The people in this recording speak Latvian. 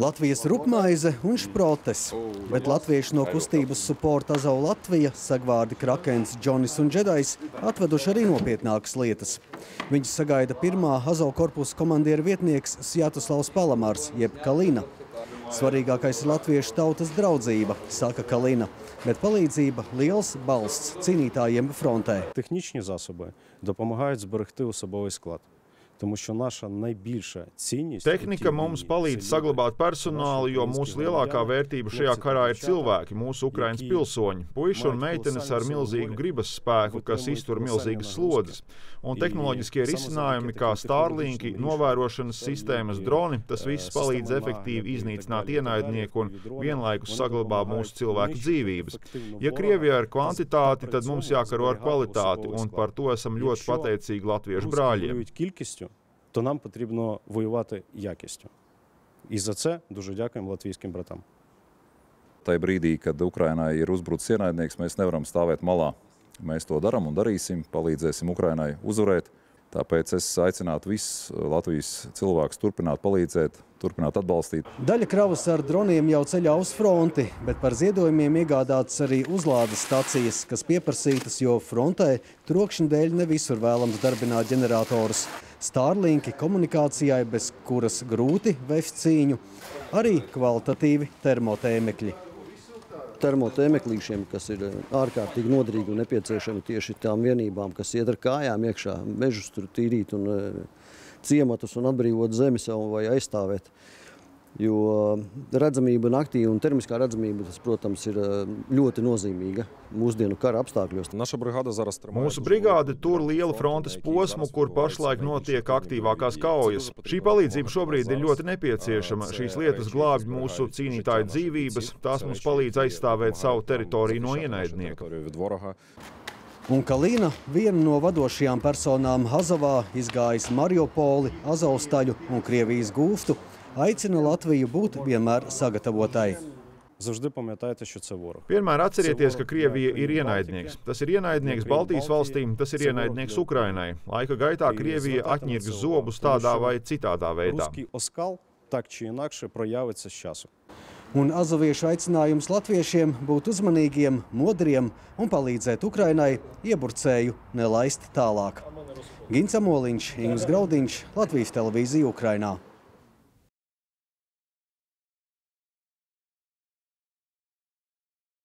Latvijas rupmaize un šprotes, bet latvieši no kustības Support Azov Latvija, sagvārdi Krakens, Džonis un Džedajs atveduši arī nopietnākas lietas. Viņus sagaida pirmā Azov korpusa komandiera vietnieks Sjatoslavs Palamārs, jeb Kalina. Svarīgākais ir latviešu tautas draudzība, saka Kalina, bet palīdzība liels balsts cīnītājiem frontē. Технічні засоби допомагають зберегти особовий склад. Тому що наша найбільша цінність... Tehnika mums palīdz saglabāt personālu, jo mūsu lielākā vērtība šajā karā ir cilvēki, mūsu Ukrainas pilsoņi, puiši un meitenes ar milzīgu gribas spēku, kas iztur milzīgas slodzes. Un tehnoloģiskie risinājumi, kā Starlinki, novērošanas sistēmas, droni, tas viss palīdz efektīvi iznīcināt ienaidnieku un vienlaikus saglabā mūsu cilvēku dzīvības. Ja Krievijā ir kvantitāti, tad mums jākaro ar kvalitāti, un par to esam ļoti pateicīgi latviešu brāļiem. То нам потрібно воювати якістю. І за це дуже дякуємо латвійським братам. Tajā brīdī, kad Ukrainai ir uzbrucis ienaidnieks, mēs nevaram stāvēt malā. Mēs to darām un darīsim, palīdzēsim Ukrainai uzvarēt. Tāpēc es aicinātu visus Latvijas cilvēkus turpināt palīdzēt, turpināt atbalstīt. Daļa kravas ar droniem jau ceļā uz fronti, bet par ziedojumiem iegādātas arī uzlādes stacijas, kas pieprasītas, jo frontē trokšņa dēļ ne visur vēlams darbināt ģeneratorus. Starlinki komunikācijai, bez kuras grūti vest cīņu, arī kvalitatīvi termotēmekļi. Termotēmeklīšiem, kas ir ārkārtīgi noderīgi un nepieciešami tieši tām vienībām, kas iet ar kājām iekšā, mežus tur tīrīt un ciematus un atbrīvot zemi sev vai aizstāvēt. Jo redzamība naktī un termiskā redzamība, tas, protams, ir ļoti nozīmīga mūsdienu kara apstākļos. Mūsu brigāde tur lielu frontes posmu, kur pašlaik notiek aktīvākās kaujas. Šī palīdzība šobrīd ir ļoti nepieciešama. Šīs lietas glābj mūsu cīnītāju dzīvības, tās mums palīdz aizstāvēt savu teritoriju no ienaidnieka. Un Kalina, viena no vadošajām personām Azovā, izgājis Mariupoli, Azovstaļu un Krievijas gūftu, aicina Latviju būt vienmēr sagatavotai. Vienmēr atcerieties, ka Krievija ir ienaidnieks. Tas ir ienaidnieks Baltijas valstīm, tas ir ienaidnieks Ukrainai. Laika gaitā Krievija atņirgs zobus tādā vai citādā veidā. Un azoviešu aicinājums latviešiem būt uzmanīgiem, modriem un palīdzēt Ukrainai ieburcēju nelaist tālāk. Gins Amoliņš, Ingūns Graudiņš, Latvijas televīzija Ukrainā.